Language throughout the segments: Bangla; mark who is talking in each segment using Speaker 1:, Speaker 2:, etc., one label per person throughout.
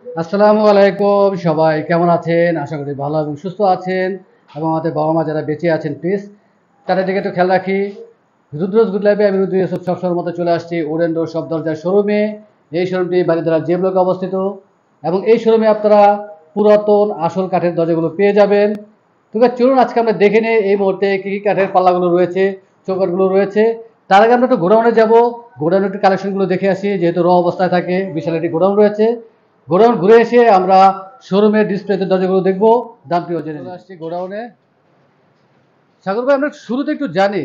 Speaker 1: আসসালামু আলাইকুম, সবাই কেমন আছেন? আশা করি ভালো এবং সুস্থ আছেন। এবং আমাদের বাবা মা যারা বেঁচে আছেন, প্লিজ তাদের দিকে একটু খেয়াল রাখি। রুদ্রজ গুড লাইফে আমি রুদ্র ইউসুফ সবসময়ের মতো চলে আসছি উডেন ডোর সব দরজার শোরুমে। এই শোরুমটি বারিধারা যে ব্লকে অবস্থিত এবং এই শোরুমে আপনারা পুরাতন আসল কাঠের দরজাগুলো পেয়ে যাবেন। তবে চলুন আজকে আমরা দেখে নিই এই মুহূর্তে কী কী কাঠের পাল্লাগুলো রয়েছে, চৌকাঠগুলো রয়েছে। তার আগে আমরা একটু গোডাউনে যাব, গোডাউনের একটু কালেকশনগুলো দেখে আসি, যেহেতু র অবস্থায় থাকে। বিশাল একটি গোডাউন রয়েছে। গোডাউন ঘুরে এসে আমরা শোরুমের ডিসপ্লেতে দরজাগুলো দেখবো, দামটিও জেনে চলে আসছি গোডাউনে। সাগর ভাই, আমরা শুরুতে একটু জানি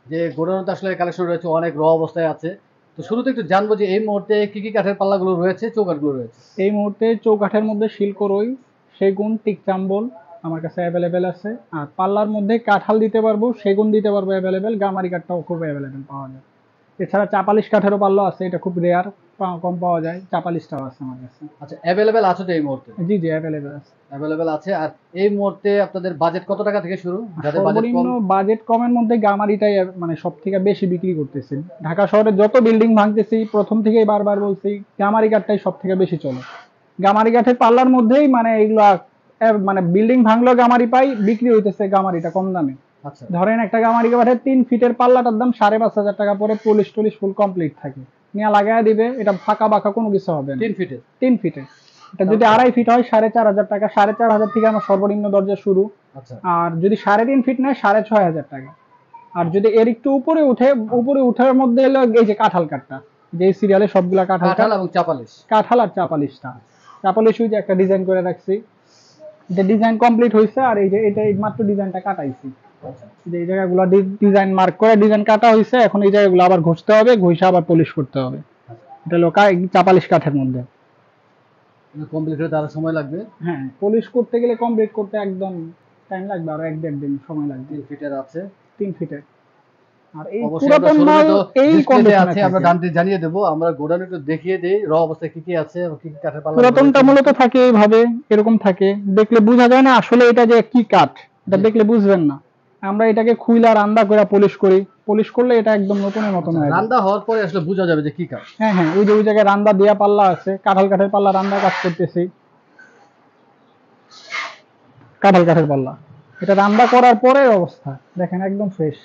Speaker 1: যে গোডাউনে তো আসলে কালেকশন রয়েছে, অনেক র অবস্থায় আছে। তো শুরুতে একটু জানবো যে এই মুহূর্তে কি কি কাঠের পাল্লাগুলো রয়েছে, চৌকাঠগুলো রয়েছে।
Speaker 2: এই মুহূর্তে চৌকাঠের মধ্যে শিলকরই, সেগুন, টিকচাম্বল আমার কাছে অ্যাভেলেবেল আছে। আর পাল্লার মধ্যে কাঁঠাল দিতে পারবো, সেগুন দিতে পারবো অ্যাভেলেবেল, গামারি কাঠটাও খুব অ্যাভেলেবেল পাওয়া যায়। এছাড়া চাপালিশ কাঠেরও পাল্লা আছে, এটা খুব রেয়ার, কম পাওয়া যায়। চাপালিশটাও আছে আমার কাছে।
Speaker 1: আচ্ছা, অ্যাভেলেবেল আছে তো এই মুহূর্তে?
Speaker 2: জি জি, অ্যাভেলেবেল আছে।
Speaker 1: অ্যাভেলেবেল আছে। আর এই মুহূর্তে আপনাদের বাজেট কত টাকা থেকে শুরু, যাদের বাজেট
Speaker 2: সর্বনিম্ন
Speaker 1: কম?
Speaker 2: বাজেট কমের মধ্যে গামারিটাই মানে সব থেকে বেশি বিক্রি করতেছি। ঢাকা শহরে যত বিল্ডিং ভাঙতেছি, প্রথম থেকেই বারবার বলছি, গামারি কাঠটাই সব থেকে বেশি চলে। গামারি কাঠের পাল্লার মধ্যেই মানে এইগুলা মানে বিল্ডিং ভাঙলো গামারি পাই, বিক্রি হইতেছে গামারিটা কম দামে।
Speaker 1: আচ্ছা,
Speaker 2: ধরেন একটা গামারি কাঠের 3 ফিটের পাল্লাটার দাম 5,500 টাকা পরে, পলিশ টলিশ ফুল কমপ্লিট থাকে, নিয়ে লাগাই দিবে। এটা ফাঁকা বাঁকা কোনো কিছু হবে না।
Speaker 1: 3 ফিটের?
Speaker 2: 3 ফিটের এটা যদি 2.5 ফিট হয় 4,500 টাকা, 4,500 থেকে আমার সর্বনিম্ন দরজা শুরু।
Speaker 1: আচ্ছা,
Speaker 2: আর যদি 3.5 ফিট নেয় 6,500 টাকা। আর যদি এর একটু উপরে উঠে, উপরে উঠার মধ্যে এলো এই যে কাঁঠাল কাঠটা, যে সিরিয়ালে সবগুলা কাঁঠাল কাঠ,
Speaker 1: কাঁঠাল এবং চাপালিশ।
Speaker 2: কাঁঠাল আর চাপালিশটা। চাপালিশ ওই যে একটা ডিজাইন করে রাখছি, যে ডিজাইন কমপ্লিট হয়েছে। আর এই যে এটা এই মাত্র ডিজাইনটা কাটাইছি,
Speaker 1: আচ্ছা,
Speaker 2: যে এই জায়গাগুলো ডিজাইন মার্ক করে ডিজাইন কাটা হয়েছে। এখন এই জায়গাগুলো আবার ঘষতে হবে, ঘষে আবার পলিশ করতে হবে।
Speaker 1: আচ্ছা।
Speaker 2: এটা হলো চাপালিশ কাঠের মধ্যে।
Speaker 1: কমপ্লিট হতে আরো সময় লাগবে।
Speaker 2: হ্যাঁ, পলিশ করতে গেলে, কমপ্লিট করতে একদম টাইম লাগবে, আরো 1-1.5 দিন সময় লাগবে।
Speaker 1: 3 ফিটের আছে।
Speaker 2: 3 ফিটের। আর এই
Speaker 1: অবশ্যই আমরা
Speaker 2: পুরাতন
Speaker 1: শোরুমে
Speaker 2: মাল
Speaker 1: তো
Speaker 2: এই
Speaker 1: ডিসপ্লেতে
Speaker 2: কন্ডিশনে
Speaker 1: আছে, আমরা
Speaker 2: থাকে।
Speaker 1: দামটি জানিয়ে দেবো। আমরা গোডাউনে একটু দেখিয়ে দিই র অবস্থায় কি কি আছে এবং কি কি কাঠের পাল্লাগুলো রয়েছে
Speaker 2: পুরাতনটা
Speaker 1: এই
Speaker 2: মূলত
Speaker 1: মুহূর্তে।
Speaker 2: থাকে এইভাবে, এরকম থাকে, দেখলে বোঝা যায় না আসলে এটা যে কি কাঠ, এটা
Speaker 1: জি।
Speaker 2: দেখলে বুঝবেন না। আমরা এটাকে খুইলা রান্দা করে পলিশ করি, পলিশ করলে এটা একদম নতুনের মতন
Speaker 1: আচ্ছা,
Speaker 2: হয়ে যায়।
Speaker 1: রান্না হওয়ার পরে আসলে বোঝা যাবে যে কি কাঠ।
Speaker 2: হ্যাঁ হ্যাঁ, ওই যে ওই জায়গায় রান্দা দেয়া পাল্লা আছে, কাঁঠাল কাঠের পাল্লা, রান্দা কাজ করতেছি, কাঁঠাল কাঠের পাল্লা। এটা রান্দা করার পরের অবস্থা দেখেন, একদম ফ্রেশ।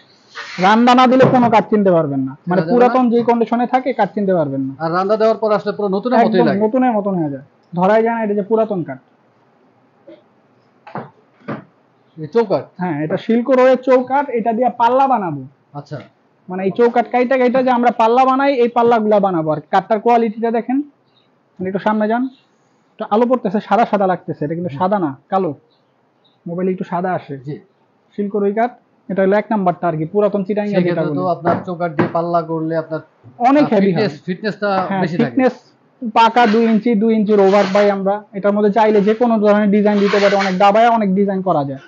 Speaker 2: রান্দা না দিলে কোনো কাঠ চিনতে পারবেন না, মানে
Speaker 1: চেনা যাবে না।
Speaker 2: পুরাতন যে কন্ডিশনে থাকে কাঠ চিনতে পারবেন না।
Speaker 1: আর রান্না দেওয়ার পর আসলে পুরো নতুনের মতোই
Speaker 2: একদম
Speaker 1: লাগে।
Speaker 2: নতুনের মতন হয়ে যায়, ধরাই যায় না এটা যে পুরাতন কাঠ।
Speaker 1: এই চৌকাঠ।
Speaker 2: হ্যাঁ, এটা শিল্করোয়ের চৌকাঠ, এটা দিয়ে পাল্লা বানাবো।
Speaker 1: আচ্ছা,
Speaker 2: মানে এই চৌকাঠ কাইটা কাইটা যে আমরা পাল্লা বানাই, এই পাল্লাগুলা বানাবো। আর কাঠটার কোয়ালিটিটা দেখেন, মানে একটু সামনে যান, একটু আলো পড়তেছে, সাদা সাদা লাগতেছে, এটা কিন্তু সাদা না, কালো। মোবাইলে একটু সাদা আসে।
Speaker 1: জি।
Speaker 2: শিল্করই কাঠ, এটা হলো 1 নাম্বারটা আর কি, পুরাতন চিটাঙ্গা যেটা
Speaker 1: সেক্ষেত্রে তো
Speaker 2: বলে।
Speaker 1: আপনার চৌকাঠ দিয়ে পাল্লা করলে আপনার
Speaker 2: অনেক হেভি হয়।
Speaker 1: ফিটনেসটা
Speaker 2: হ্যাঁ,
Speaker 1: বেশি থাকে।
Speaker 2: ফিটনেস পাকা 2 ইঞ্চি, 2 ইঞ্চির ওভার পাই আমরা। এটার মধ্যে চাইলে যে কোনো ধরনের ডিজাইন দিতে পারে, অনেক দাবায় অনেক ডিজাইন করা যায়।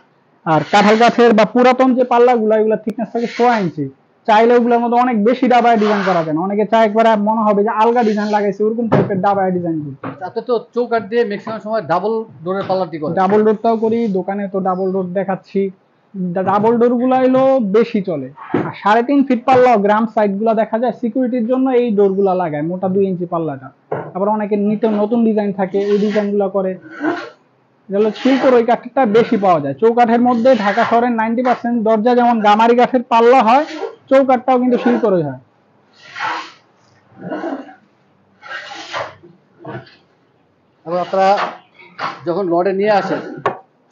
Speaker 2: আর কাঁঠাল গাছের বা পুরাতন যে পাল্লাগুলো, এগুলো থিকনেস থাকে 6 ইঞ্চি। চাইলে ওগুলোর মধ্যে অনেক বেশি ডাবায় ডিজাইন করা যায় না। অনেকে চায় একবারে মনে হবে যে আলগা ডিজাইন লাগাইছে, ওরকম টাইপের ডাবায় ডিজাইন করতে।
Speaker 1: আপনি তো চৌকাঠ দিয়ে ম্যাক্সিমাম সময় ডাবল ডোরের পাল্লাটি করেন।
Speaker 2: ডাবল ডোরটাও করি, দোকানে তো ডাবল ডোর দেখাচ্ছি। ডাবল ডোর গুলা এলো বেশি চলে। আর 3.5 ফিট পাল্লা গ্রাম সাইড গুলা দেখা যায়, সিকিউরিটির জন্য এই ডোর গুলা লাগায়, মোটা 2 ইঞ্চি পাল্লাটা। আবার অনেকে নিতে নতুন ডিজাইন থাকে, ওই ডিজাইন গুলা করে। এগুলো শিল্পর ওই কাঠটা বেশি পাওয়া যায়। চৌকাঠের মধ্যে ঢাকা শহরের 90% দরজা যেমন গামারি কাঠের পাল্লা হয়, চৌকাঠটাও কিন্তু শিল্পরই হয়।
Speaker 1: এবং আপনারা যখন রডে নিয়ে আসেন,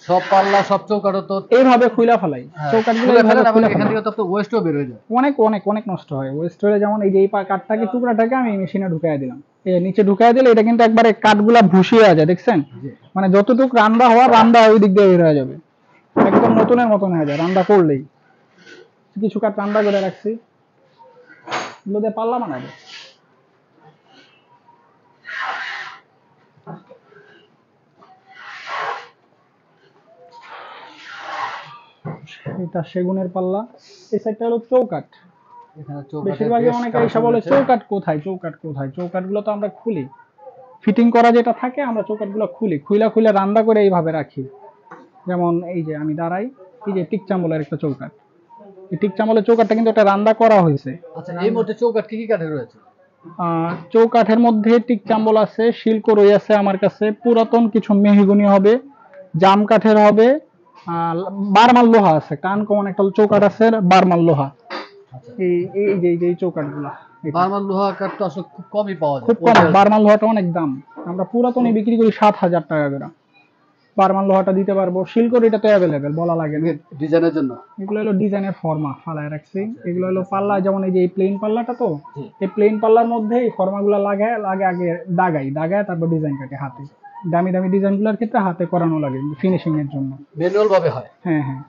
Speaker 1: সব পাল্লা সব চৌকাঠও তো
Speaker 2: এইভাবে খুইলা ফেলাই,
Speaker 1: হ্যাঁ,
Speaker 2: চৌকাঠগুলো
Speaker 1: খুলে
Speaker 2: এইভাবে
Speaker 1: ফেলেন এবং
Speaker 2: খুইলা
Speaker 1: এখান
Speaker 2: ফেলাই।
Speaker 1: থেকে তো আপনার ওয়েস্টও বের হয়ে যায়।
Speaker 2: অনেক অনেক অনেক নষ্ট হয়, ওয়েস্ট হলে। যেমন এই যে এই কাঠটাকে টুকরাটাকে আমি মেশিনে ঢুকাই দিলাম, এই নিচে ঢুকাই দিলে এটা কিন্তু একবারে কাঠগুলা ভুসিয়ে যায়, দেখছেন?
Speaker 1: জি।
Speaker 2: মানে যতটুকু রান্দা হওয়া, রান্দা ওই দিক দিয়ে বের হয়ে যাবে, একদম নতুনের মতন হয়ে যায় রান্দা করলেই। কিছু কাঠ রান্দা করে রাখছি, এগুলো দিয়ে পাল্লা বানাবো। এটা সেগুনের পাল্লা, এই সাইডটা হলো চৌকাঠ।
Speaker 1: এখানে চৌকাঠের
Speaker 2: বেশিরভাগই
Speaker 1: বেশ
Speaker 2: অনেকে এসে
Speaker 1: কালেকশন
Speaker 2: বলে
Speaker 1: রয়েছে।
Speaker 2: চৌকাঠ কোথায়, চৌকাঠ কোথায়। চৌকাঠ গুলো তো আমরা খুলি, ফিটিং করা যেটা থাকে, আমরা চৌকাঠ গুলো খুলি, খুইলা খুইলা রান্দা করে এইভাবে রাখি। যেমন এই যে আমি দাঁড়াই, এই যে টিক চাম্বলের একটা চৌকাঠ, এই টিক চাম্বলের চৌকাঠটা কিন্তু একটা রান্দা করা হয়েছে।
Speaker 1: আচ্ছা, এই মুহূর্তে চৌকাঠ কি কি কাঠের রয়েছে?
Speaker 2: চৌকাঠের মধ্যে টিক চাম্বল আছে, শিলকড়ই আছে আমার কাছে, পুরাতন কিছু মেহগনি হবে, জাম কাঠের হবে, আর বারমাল লোহা আছে, একটা আনকমন একটা চৌকাঠ আছে বারমাল লোহা।
Speaker 1: আচ্ছা,
Speaker 2: এই এই চৌকাঠ গুলা
Speaker 1: বার্মার লোহা কাঠ তো আসলে খুব কমই পাওয়া যায়
Speaker 2: খুব কম।
Speaker 1: original।
Speaker 2: বারমাল লোহাটা অনেক দাম, আমরা পুরাতনই বিক্রি করি 7,000 টাকা করে। বারমাল লোহাটা দিতে পারবো, শিলকড়িটা তো অ্যাভেলেবেল, বলা লাগে না।
Speaker 1: ডিজাইনের জন্য।
Speaker 2: এগুলো হলো ডিজাইনের ফর্মা ফালায় রাখছি।
Speaker 1: আচ্ছা,
Speaker 2: এগুলো হলো
Speaker 1: ঠিক আছে।
Speaker 2: পাল্লা, যেমন এই যে এই প্লেন পাল্লাটা, তো
Speaker 1: জি।
Speaker 2: এই প্লেন পাল্লার মধ্যে এই ফর্মাগুলো লাগায় আগে দাগায় তারপর ডিজাইন কাটে হাতে। দামি দামি ডিজাইনগুলোর ক্ষেত্রে হাতে করানো লাগে ফিনিশিং এর জন্য।
Speaker 1: ম্যানুয়াল ভাবে হয়।
Speaker 2: হ্যাঁ হ্যাঁ।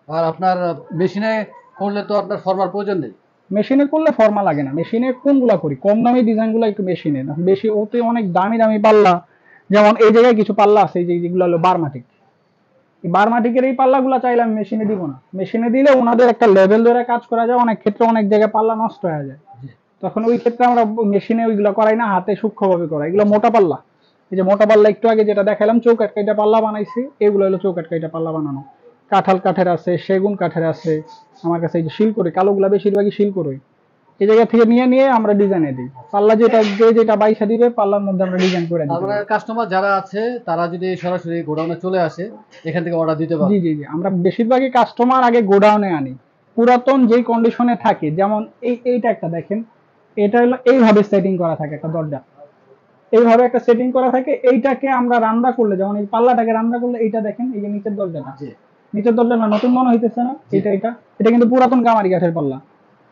Speaker 1: আর আপনার মেশিনে করলে তো আপনার ফর্মার প্রয়োজন নেই।
Speaker 2: মেশিনে করলে ফর্মা লাগে না, মেশিনে কোনগুলা করি কম দামি ডিজাইনগুলো একটু মেশিনে না, বেশি ওতে অনেক দামি দামি পাল্লা। যেমন এই জায়গায় কিছু পাল্লা আছে, এই যে যেগুলো হলো বারমাটিক, এই বারমাটিকের এই পাল্লাগুলো চাইলে আমি মেশিনে দিব না। মেশিনে দিলে ওনাদের একটা লেভেল ধরে কাজ করা যায়, অনেক ক্ষেত্রে অনেক জায়গায় পাল্লা নষ্ট হয়ে যায়।
Speaker 1: জি।
Speaker 2: তখন ওই ক্ষেত্রে আমরা মেশিনে ওইগুলো করাই না, হাতে সূক্ষ্মভাবে করাই। এগুলো মোটা পাল্লা, এই যে মোটা পাল্লা একটু আগে যেটা দেখালাম চৌকাঠ কাইটা পাল্লা বানাইছি, এগুলো হলো চৌকাঠ কাইটা পাল্লা বানানো। কাঁঠাল কাঠের আছে, সেগুন কাঠের আছে আমার কাছে। এই যে শিলকড়ি, কালোগুলা বেশিরভাগই শিলকড়ি, এই জায়গা থেকে নিয়ে নিয়ে আমরা ডিজাইনে দিই। পাল্লা যেটা বাইসা দিবে পাল্লার মধ্যে আমরা ডিজাইন করে দিই।
Speaker 1: তার মানে কাস্টমার যারা আছে তারা যদি সরাসরি গোডাউনে চলে আসে এখান থেকে অর্ডার দিতে
Speaker 2: জি
Speaker 1: পারবে।
Speaker 2: জি জি, আমরা বেশিরভাগই কাস্টমার আগে গোডাউনে আনি, পুরাতন যেই কন্ডিশনে থাকে। যেমন এইটা একটা দেখেন, এটা হলো এইভাবে সেটিং করা থাকে একটা দরজা, এইভাবে একটা সেটিং করা থাকে। এইটাকে আমরা রান্না করলে, যেমন এই পাল্লাটাকে রান্না করলে, এইটা দেখেন, এই যে নিচের দরজাটা,
Speaker 1: জি।
Speaker 2: নিচের দরজাটা নতুন মনে হইতেছে না?
Speaker 1: জি।
Speaker 2: এটা এটা কিন্তু পুরাতন কামারি কাঠের পাল্লা।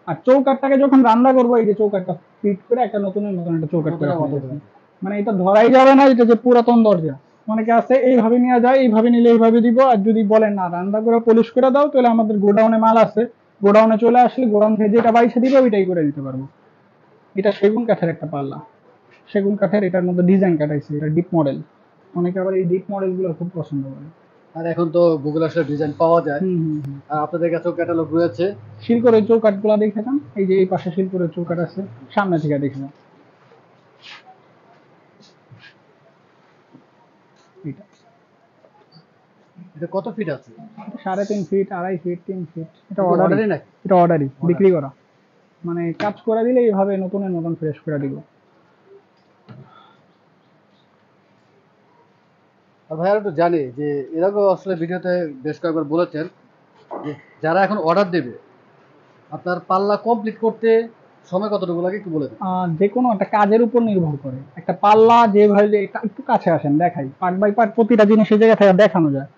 Speaker 2: আর চৌকাঠটাকে যখন রান্না করবো, এই যে চৌকাঠটা ফিট করে একটা নতুনের মতন একটা চৌকাঠ করে
Speaker 1: নতুনের মতো
Speaker 2: ফেলেছি।
Speaker 1: করে।
Speaker 2: মানে এটা ধরাই যাবে না এটা যে পুরাতন দরজা। অনেকে আছে এইভাবে নিয়ে যায়, এইভাবে নিলে এইভাবে দিব, আর যদি বলেন না রান্না করে পলিশ করে দাও, তাহলে আমাদের গোডাউনে মাল আছে, গোডাউনে চলে আসলে গোডাউন থেকে যেটা বাইসে দিবে ওইটাই করে দিতে পারবো। এটা সেগুন কাঠের একটা পাল্লা, সেগুন কাঠের, এটার মধ্যে ডিজাইন কাটাইছে, এটা ডিপ মডেল। অনেকে আবার এই ডিপ মডেল গুলো খুব পছন্দ করে।
Speaker 1: আর এখন তো গুগল আসলে ডিজাইন পাওয়া যায়।
Speaker 2: হুম হুম হুম।
Speaker 1: আর আপনাদের কাছেও ক্যাটালগ রয়েছে।
Speaker 2: শিলকরের চৌকাঠ গুলা দেখে যান, এই যে এই পাশে শিলকরের চৌকাঠ আছে, সামনে থেকে দেখে যান। এটা
Speaker 1: এটা কত ফিট আছে?
Speaker 2: 3.5 ফিট, 2.5 ফিট, 3 ফিট। এটা
Speaker 1: এটা
Speaker 2: অর্ডারই,
Speaker 1: অর্ডারই নাকি?
Speaker 2: এটা অর্ডারই, বিক্রি করা। মানে কাজ করে দিলে এইভাবে নতুনের মতন ফ্রেশ করে দিব।
Speaker 1: আর ভাই, আর একটু জানি যে এরকম আসলে ভিডিওতে বেশ কয়েকবার বলেছেন যে যারা এখন অর্ডার দেবে আপনার পাল্লা কমপ্লিট করতে সময় কতটুকু লাগে একটু বলে দেন।
Speaker 2: যে কোনো একটা কাজের উপর নির্ভর করে। একটা পাল্লা যেভাবে, একটু কাছে আসেন দেখাই, পার্ট বাই পার্ট প্রতিটা জিনিস এই জায়গা থেকে দেখানো যায়।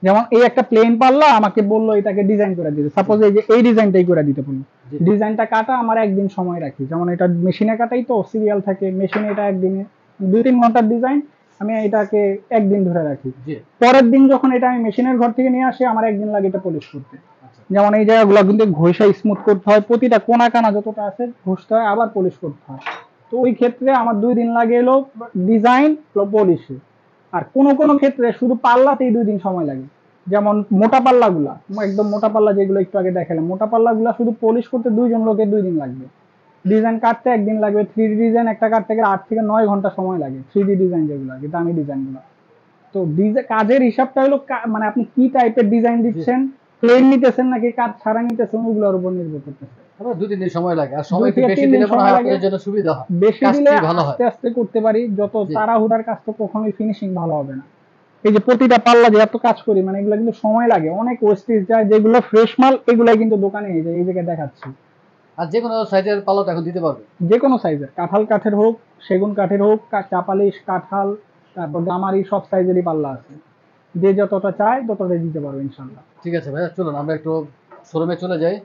Speaker 2: যেমন এই একটা প্লেন পাল্লা আমাকে বললো এটাকে ডিজাইন করে দিতে, সাপোজ এই যে এই ডিজাইনটাই করে দিতে বললো,
Speaker 1: জি।
Speaker 2: ডিজাইনটা কাটা আমার একদিন সময় রাখি। যেমন এটা মেশিনে কাটাই তো সিরিয়াল থাকে, মেশিনে এটা একদিনে 2-3 ঘন্টার ডিজাইন, আমি এটাকে একদিন ধরে রাখি।
Speaker 1: জি।
Speaker 2: পরের দিন যখন এটা আমি মেশিনের ঘর থেকে নিয়ে আসি, আমার একদিন লাগে এটা পলিশ করতে।
Speaker 1: আচ্ছা।
Speaker 2: যেমন এই জায়গাগুলো কিন্তু ঘষা স্মুথ করতে হয়, প্রতিটা কোনা কানা যতটা আছে ঘষতে হয়, আবার পলিশ করতে হয়। তো ওই ক্ষেত্রে আমার 2 দিন লাগে এলো ডিজাইন পলিশে। আর কোনো কোনো ক্ষেত্রে শুধু পাল্লাতেই 2 দিন সময় লাগে। যেমন মোটা পাল্লাগুলা, একদম মোটা পাল্লা যেগুলো একটু আগে দেখালাম, মোটা পাল্লাগুলা শুধু পলিশ করতে 2 জন লোকের 2 দিন লাগবে। ডিজাইন কাটতে একদিন লাগবে। 3D ডিজাইন একটা কাটতে গেলে 8 থেকে 9 ঘন্টা সময় লাগে, 3D ডিজাইন যেগুলো লাগে, দামি ডিজাইনগুলো। তো কাজের হিসাবটা হলো মানে আপনি কি টাইপের ডিজাইন দিচ্ছেন, প্লেন নিতেছেন নাকি কাজ ছাড়া নিতেছেন, ওগুলোর উপর নির্ভর করতেছে।
Speaker 1: আমার 2-3 দিন সময় লাগে। আর
Speaker 2: 2
Speaker 1: সময় একটু
Speaker 2: থেকে
Speaker 1: বেশি
Speaker 2: 3 দিন
Speaker 1: দিলে মনে
Speaker 2: সময়
Speaker 1: হয়
Speaker 2: লাগে।
Speaker 1: আপনাদের জন্য সুবিধা হয়।
Speaker 2: বেশি
Speaker 1: কাজটি
Speaker 2: দিলে
Speaker 1: ভালো হয়।
Speaker 2: আস্তে আস্তে করতে পারি, যত
Speaker 1: জি।
Speaker 2: তাড়াহুড়ার কাজ তো কখনোই ফিনিশিং ভালো হবে না। এই যে প্রতিটা পাল্লা যে এত কাজ করি, মানে এগুলো কিন্তু সময় লাগে, অনেক ওয়েস্টেজ যায়। যেগুলো ফ্রেশ মাল এগুলাই কিন্তু দোকানে এই যে এই জায়গায় দেখাচ্ছি।
Speaker 1: আর যে কোনো সাইজের পাল্লা তো এখন দিতে পারবে।
Speaker 2: যে কোনো সাইজের, কাঁঠাল কাঠের হোক, সেগুন কাঠের হোক, চাপালিশ কাঁঠাল, তারপর গামারি, সব সাইজেরই পাল্লা আছে। যে যতটা চায় ততটাই দিতে পারবে ইনশাল্লাহ।
Speaker 1: ঠিক আছে ভাইয়া, চলুন আমরা একটু শোরুমে চলে যাই,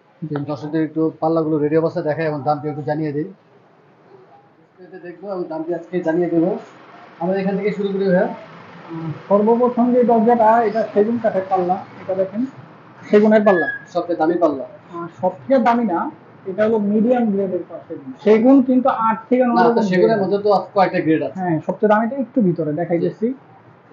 Speaker 1: দর্শকদের একটু পাল্লাগুলো রেডি অবস্থায় দেখাই এবং দামটি একটু জানিয়ে দিই। দেখবো এবং দামটি আজকে জানিয়ে দেবো। আমরা এখান থেকে শুরু করি ভাইয়া।
Speaker 2: সর্বপ্রথম যে দরজাটা, এটা সেগুন কাঠের পাল্লা, এটা দেখেন সেগুনের পাল্লা।
Speaker 1: সবচেয়ে দামি পাল্লা।
Speaker 2: সবথেকে দামি না, এটা হলো মিডিয়াম গ্রেডের সেগুন। সেগুন কিন্তু 8 থেকে 9
Speaker 1: না, তো
Speaker 2: রকম
Speaker 1: সেগুনের
Speaker 2: grade
Speaker 1: মধ্যে
Speaker 2: আছে।
Speaker 1: তো কয়েকটা গ্রেড আছে।
Speaker 2: হ্যাঁ, সবচেয়ে দামিটা একটু ভিতরে দেখাইতেছি।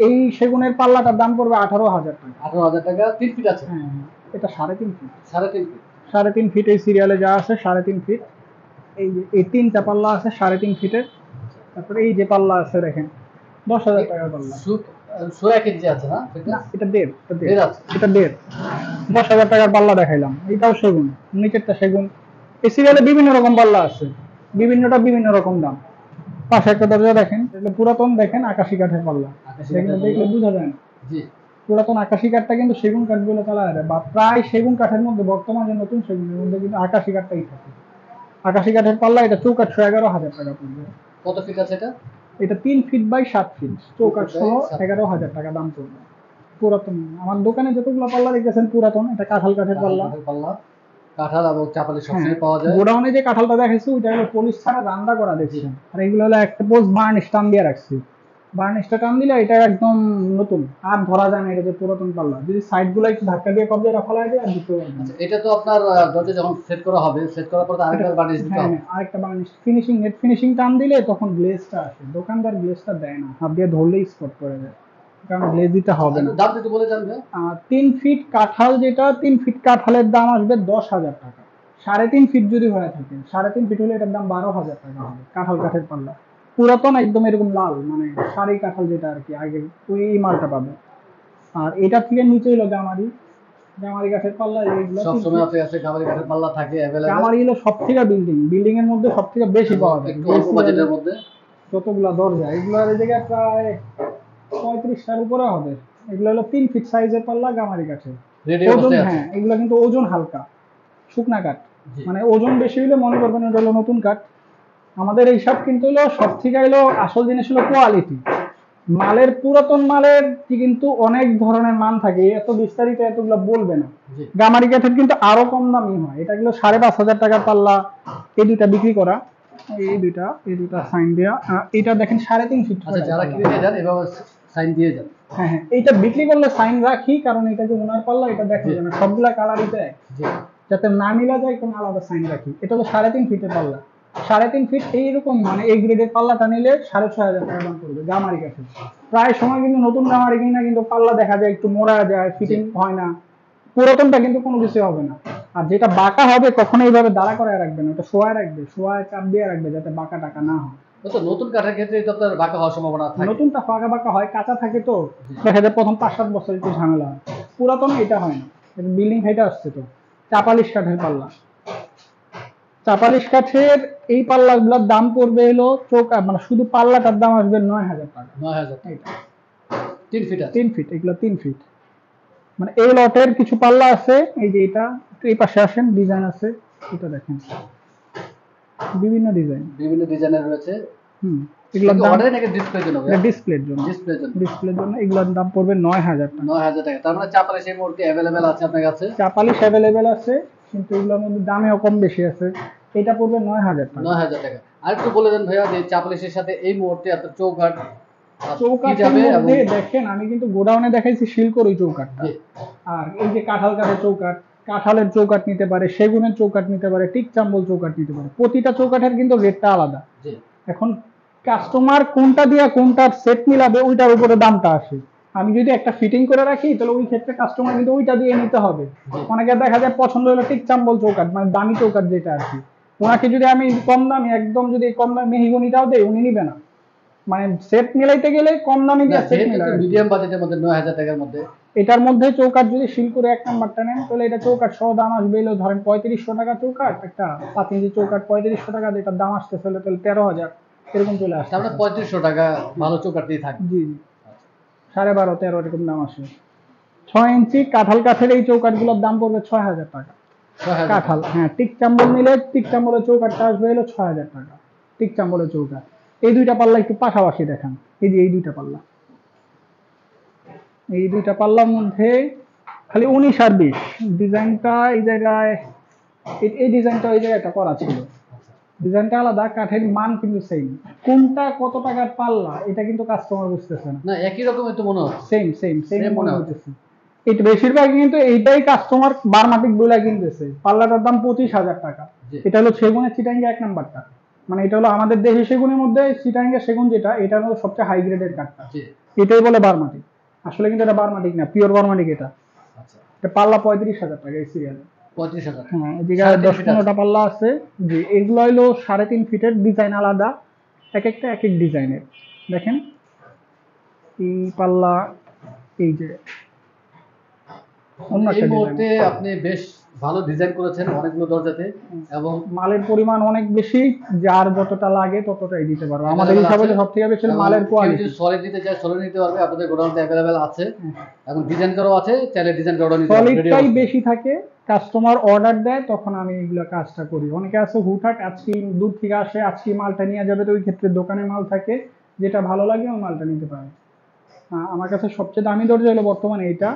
Speaker 2: এই সেগুনের পাল্লাটার দাম পড়বে 18,000 টাকা।
Speaker 1: 18,000 টাকা। 3 ফিট আছে।
Speaker 2: হ্যাঁ হ্যাঁ, এটা 3.5 ফিট।
Speaker 1: 3.5 ফিট।
Speaker 2: 3.5 ফিট এই সিরিয়ালে যা আছে 3.5 ফিট। এই যে এই 3টা পাল্লা আছে 3.5 ফিটের। তারপরে এই যে পাল্লা আছে দেখেন 10,000 টাকার পাল্লা।
Speaker 1: সোয়া কেজি আছে না?
Speaker 2: না, এটা দেড়, এটা দেড়,
Speaker 1: দেড় আছে।
Speaker 2: এটা দেড়। 10,000 টাকার পাল্লা দেখাইলাম, এটাও সেগুন, নিচেরটা সেগুন। এই সিরিয়ালে বিভিন্ন রকম পাল্লা আছে, বিভিন্নটা বিভিন্ন রকম দাম। পাশে একটা দরজা দেখেন, এটা পুরাতন, দেখেন আকাশি কাঠের পাল্লা,
Speaker 1: আকাশি
Speaker 2: সেগুলো
Speaker 1: কাঠের
Speaker 2: দেখলে
Speaker 1: পাল্লা।
Speaker 2: বোঝা যায় না।
Speaker 1: জি।
Speaker 2: পুরাতন আকাশি কাঠটা কিন্তু সেগুন কাঠগুলো চালা যায়, বা প্রায় সেগুন কাঠের মধ্যে বর্তমান যে নতুন সেগুনের মধ্যে কিন্তু আকাশি কাঠটাই থাকে। আকাশি কাঠের পাল্লা, এটা চৌকাঠ 11,000 টাকা পড়বে।
Speaker 1: কত ফিট আছে এটা?
Speaker 2: এটা 3 ফিট বাই 7 ফিট,
Speaker 1: 3
Speaker 2: চৌকাঠ
Speaker 1: ফিট বাই
Speaker 2: সহ
Speaker 1: 7 ফিট।
Speaker 2: 11,000 টাকা দাম পড়বে। পুরাতন আমার দোকানে যতগুলো পাল্লা দেখতেছেন পুরাতন, এটা কাঁঠাল কাঠের
Speaker 1: কাঁঠাল
Speaker 2: পাল্লা।
Speaker 1: কাঠের পাল্লা। কাঁঠাল এবং চাপাতি
Speaker 2: হ্যাঁ,
Speaker 1: সবসময় পাওয়া যায়।
Speaker 2: গোডাউনে যে কাঁঠালটা দেখাইছি ওইটা হলো পলিশ ছাড়া রান্না করা
Speaker 1: জি।
Speaker 2: দেখছেন, আর এগুলো হলো একটা পোস্ট বার্নিশ টান দিয়ে রাখছি। বার্নিশটা টান দিলে এটা একদম নতুন, আর ধরা যায় না এটা যে পুরাতন পাল্লা। যদি সাইড গুলো একটু ধাক্কা দিয়ে কবজা রাখা লাগে আর দিতে পারবেন।
Speaker 1: আচ্ছা, এটা তো আপনার দরজা যখন সেট করা হবে, সেট করার পর তো আরেকবার বানিয়ে দিতে
Speaker 2: হ্যাঁ
Speaker 1: হবে।
Speaker 2: হ্যাঁ, আরেকটা বার্নিশ ফিনিশিং, নেট ফিনিশিং টান দিলে তখন গ্লেজটা আসে। দোকানদার গ্লেজটা দেয় না, হাত দিয়ে ধরলেই স্পট করে দেয়, কারণ গ্লেজ দিতে হবে না।
Speaker 1: দাম একটু বলে জানবে।
Speaker 2: 3 ফিট কাঁঠাল, যেটা 3 ফিট কাঁঠালের দাম আসবে 10,000 টাকা। 3.5 ফিট যদি হয়ে থাকে, 3.5 ফিট হলে এটার দাম 12,000 টাকা হবে। কাঁঠাল কাঠের পাল্লা পুরাতন একদম এরকম লাল, মানে সারি কাঁঠাল যেটা আর কি, আগে ওই মালটা পাবে। আর এটা থেকে নিচে হলো গামারি, গামারি কাঠের পাল্লা। এইগুলো
Speaker 1: সবসময় আপনার কাছে গামারি কাঠের পাল্লা থাকে অ্যাভেলেবেল
Speaker 2: গামারি হলো সব থেকে বিল্ডিং এর মধ্যে সব থেকে বেশি পাওয়া যায়।
Speaker 1: একটু অল্প বাজেটের মধ্যে।
Speaker 2: যতগুলা দরজা, এগুলো এই জায়গায় প্রায় 35টার উপরে হবে। এগুলো হলো 3 ফিট সাইজের পাল্লা গামারি কাঠের।
Speaker 1: রেডি
Speaker 2: ওজন,
Speaker 1: অবস্থায় আছে।
Speaker 2: হ্যাঁ, এগুলো কিন্তু ওজন হালকা, শুকনা কাঠ।
Speaker 1: জি।
Speaker 2: মানে ওজন বেশি হলে মনে করবেন এটা হলো নতুন কাঠ। আমাদের এইসব কিন্তু হলো সব থেকে হলো আসল জিনিস হলো কোয়ালিটি। মালের, পুরাতন মালের কি কিন্তু অনেক ধরনের মান থাকে, এত বিস্তারিত এতগুলো বলবে না।
Speaker 1: জি।
Speaker 2: গামারি কাঠের কিন্তু আরো কম দামি হয়, এটা গুলো 5,500 টাকার পাল্লা। এই দুইটা বিক্রি করা, এই দুইটা সাইন দেওয়া। এটা দেখেন 3.5 ফিট।
Speaker 1: আচ্ছা, যারা কিনতে যান এভাবে সাইন দিয়ে যান।
Speaker 2: হ্যাঁ হ্যাঁ, এইটা বিক্রি করলে সাইন রাখি, কারণ এটা যে ওনার পাল্লা এটা দেখা
Speaker 1: জি।
Speaker 2: যায় না, সবগুলা কালারই দেয়,
Speaker 1: জি।
Speaker 2: যাতে না মিলা যায় কোনো আলাদা সাইন রাখি। এটা হলো 3.5 ফিটের পাল্লা। 3.5 ফিট এইরকম, মানে এই গ্রেডের পাল্লাটা নিলে 6,500 টাকা দাম পড়বে গামারি কাঠে। প্রায় সময় কিন্তু নতুন গামারি কিনা কিন্তু পাল্লা দেখা যায় একটু মোড়া যায়, ফিটিং হয় না। পুরাতনটা কিন্তু কোনো কিছু হবে না। আর যেটা বাঁকা হবে কখনো এইভাবে দাঁড়া করে রাখবে না, ওটা শোয়া রাখবে, শোয়ায় চাপ দিয়ে রাখবে যাতে বাঁকা টাকা না হয়।
Speaker 1: তো নতুন কাঠের ক্ষেত্রে তো আপনার বাঁকা হওয়ার সম্ভাবনা থাকে।
Speaker 2: নতুনটা ফাঁকা বাঁকা হয়, কাঁচা থাকে তো, দেখা যায় প্রথম 5-7 বছর একটু ঝামেলা হয়। পুরাতন এটা হয় না, বিল্ডিং হাইটা আসছে তো। চাপালিশ কাঠের পাল্লা, চাপালিশ কাঠের এই পাল্লাগুলোর দাম পড়বে হলো চৌকা, মানে শুধু পাল্লাটার দাম আসবে 9,000 টাকা।
Speaker 1: 9,000 টাকা। 3 ফিট আছে।
Speaker 2: 3 ফিট, এগুলো 3 ফিট। মানে এই লটের কিছু পাল্লা আছে, এই যে এটা, একটু এই পাশে আসেন, ডিজাইন আছে, এটা দেখেন, বিভিন্ন ডিজাইন।
Speaker 1: বিভিন্ন ডিজাইনের রয়েছে।
Speaker 2: এগুলোর
Speaker 1: এটা
Speaker 2: দাম
Speaker 1: অর্ডার নাকি ডিসপ্লের জন্য?
Speaker 2: ডিসপ্লের জন্য,
Speaker 1: ডিসপ্লের জন্য।
Speaker 2: ডিসপ্লের জন্য এগুলোর দাম পড়বে 9,000 টাকা।
Speaker 1: 9,000 টাকা। তার মানে চাপালে সেই মুহূর্তে অ্যাভেলেবেল আছে আপনার কাছে।
Speaker 2: চাপালিশ অ্যাভেলেবেল আছে, কিন্তু এগুলোর মধ্যে দামেও কম বেশি আছে। এটা পড়বে 9,000 টাকা।
Speaker 1: 9,000 টাকা। আর একটু বলে দেন ভাইয়া যে চাপালিশের সাথে এই মুহূর্তে আপনার চৌকাঠ কি
Speaker 2: চৌকাঠের
Speaker 1: যাবে এবং
Speaker 2: মধ্যে দেখেন, আমি কিন্তু গোডাউনে দেখাইছি শিলকর ওই চৌকাঠটা।
Speaker 1: জি।
Speaker 2: আর এই যে কাঁঠাল কাঠের চৌকাঠ, কাঁঠালের চৌকাঠ নিতে পারে, সেগুনের চৌকাঠ নিতে পারে, টিক চাম্বল চৌকাঠ নিতে পারে। প্রতিটা চৌকাঠের কিন্তু রেটটা আলাদা।
Speaker 1: জি।
Speaker 2: এখন কাস্টমার কোনটা দিয়ে কোনটার সেট মিলাবে ওইটার উপরে দামটা আসে। আমি যদি একটা ফিটিং করে রাখি তাহলে ওই ক্ষেত্রে কাস্টমার কিন্তু ওইটা দিয়ে নিতে হবে। অনেকে দেখা যায় পছন্দ হলো টিক চাম্বল চৌকাঠ, মানে দামি চৌকাঠ যেটা আর কি, ওনাকে যদি আমি কম দামি, একদম যদি কম দামি মেহগনিটাও দেই উনি নিবে না। মানে সেট মিলাইতে গেলে কম দামি দিয়ে সেট মিলাই।
Speaker 1: মিডিয়াম বাজেটের মধ্যে 9,000 টাকার মধ্যে
Speaker 2: এটার মধ্যে চৌকাঠ যদি শিলকুরে 1 নাম্বারটা নেন তাহলে এটা চৌকাঠ সহ দাম আসবে হলো ধরেন 3500 টাকা চৌকাঠ, একটা 5 ইঞ্চি চৌকাঠ 3500 টাকা, যেটার দাম আসতেছে তাহলে 13,000 এরকম চলে আসছে।
Speaker 1: তার মানে 3500 টাকা ভালো চৌকাঠই থাকবে।
Speaker 2: জি জি, 12.5-13 এরকম দাম আসে। 6 ইঞ্চি কাঁঠাল কাঠের এই চৌকাঠগুলোর দাম পড়বে 6,000 টাকা।
Speaker 1: 6,000
Speaker 2: কাঁঠাল, হ্যাঁ, টিক চাম্বল নিলে টিক চাম্বলের চৌকাঠটা আসবে হলো 6,000 টাকা। টিক চাম্বলের চৌকাঠ। এই দুইটা পাল্লা একটু পাশাপাশি দেখান, এই যে এই দুইটা পাল্লা, এই দুইটা পাল্লার মধ্যে খালি 19 আর 20 ডিজাইনটা এই জায়গায়, এই ডিজাইনটা ওই জায়গায় একটা করা ছিল, ডিজাইনটা আলাদা, কাঠের মান কিন্তু সেম। কোনটা কত টাকার পাল্লা এটা কিন্তু কাস্টমার বুঝতেছে না।
Speaker 1: না, একই রকমের তো মনে হচ্ছে।
Speaker 2: সেম সেম সেম
Speaker 1: Same
Speaker 2: মনে
Speaker 1: মনে
Speaker 2: হচ্ছে। এটা বেশিরভাগ কিন্তু এইটাই কাস্টমার বারমাটিক বইলা কিনতেছে। পাল্লাটার দাম 25,000 টাকা।
Speaker 1: জি।
Speaker 2: এটা হলো সেগুনের চিটাঙ্গে 1 নাম্বারটা, মানে এটা হলো আমাদের দেশি সেগুনের মধ্যে চিটাঙ্গে সেগুন যেটা, এটা হলো সবচেয়ে হাই গ্রেডের কাঠটা।
Speaker 1: জি।
Speaker 2: এটাই বলে বারমাটিক, আসলে কিন্তু এটা বারমাটিক না, পিওর বারমাটিক এটা।
Speaker 1: আচ্ছা।
Speaker 2: এটা পাল্লা 35,000 টাকা এই সিরিয়ালে।
Speaker 1: 35,000।
Speaker 2: হ্যাঁ, এদিকে
Speaker 1: 3.5 ফিট আছে।
Speaker 2: 10-15টা পাল্লা আছে। জি, এগুলো হলো 3.5 ফিটের, ডিজাইন আলাদা, এক একটা এক এক ডিজাইনের। দেখেন এই পাল্লা, এই যে অন্য
Speaker 1: এই
Speaker 2: একটা
Speaker 1: মুহূর্তে
Speaker 2: ডিজাইন।
Speaker 1: আপনি বেশ ভালো ডিজাইন করেছেন অনেকগুলো দরজাতে, এবং
Speaker 2: মালের পরিমাণ অনেক বেশি, যার যতটা লাগে ততটাই দিতে পারবো। আমাদের
Speaker 1: অ্যাভেলেবেল
Speaker 2: হিসাবে
Speaker 1: আছে,
Speaker 2: সব থেকে বেশি হলো
Speaker 1: এবং
Speaker 2: মালের
Speaker 1: কেউ
Speaker 2: কোয়ালিটি।
Speaker 1: যদি সলিড নিতে চায় সলিড নিতে পারবে, আপনাদের গোডাউনে অ্যাভেলেবেল আছে, এবং ডিজাইন করাও আছে, চাইলে ডিজাইন করাও নিতে পারবে, রেডি
Speaker 2: সলিডটাই
Speaker 1: অবস্থা।
Speaker 2: বেশি থাকে, কাস্টমার অর্ডার দেয় তখন আমি এগুলো কাজটা করি। অনেকে আছে হুটহাট আজকে দূর থেকে আসে, আজকে মালটা নিয়ে যাবে, তো ওই ক্ষেত্রে দোকানে মাল থাকে, যেটা ভালো লাগে ওই মালটা নিতে পারে। আমার কাছে সবচেয়ে দামি দরজা হলো বর্তমানে এটা।